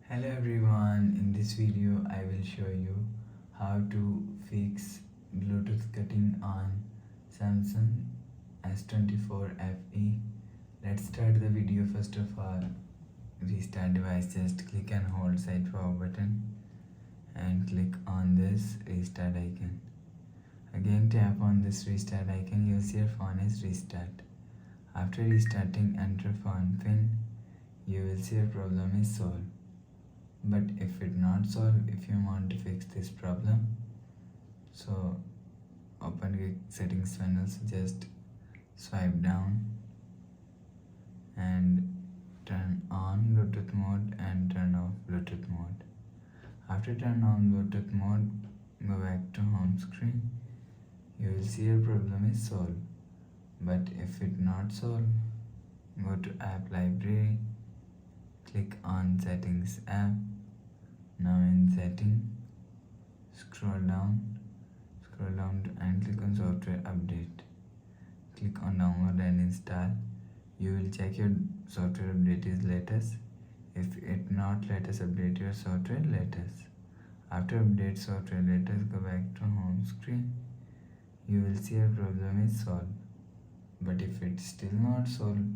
Hello everyone, in this video I will show you how to fix Bluetooth cutting on Samsung S24 FE. Let's start the video. First of all, restart device. Just click and hold side power button and click on this restart icon. Again tap on this restart icon. You'll see your phone is restart. After restarting, enter phone pin. You will see your problem is solved. But if it not solved, if you want to fix this problem, so open the settings panel. So just swipe down and turn on Bluetooth mode and turn off Bluetooth mode. After turn on Bluetooth mode, go back to home screen. You will see your problem is solved. But if it not solved, go to app library, click on settings app. Now in setting, scroll down and click on software update. Click on download and install. You will check your software update is latest. If it not latest, update your software latest. After update software latest, go back to home screen. You will see your problem is solved. But if it's still not solved,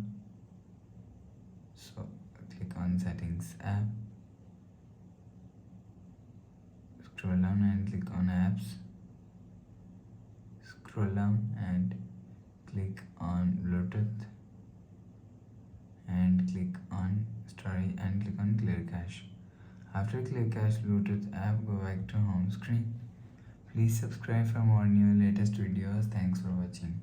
so click on settings app. Scroll down and click on apps. Scroll down and click on Bluetooth and click on story and click on clear cache. After clear cache Bluetooth app, go back to home screen. Please subscribe for more new latest videos. Thanks for watching.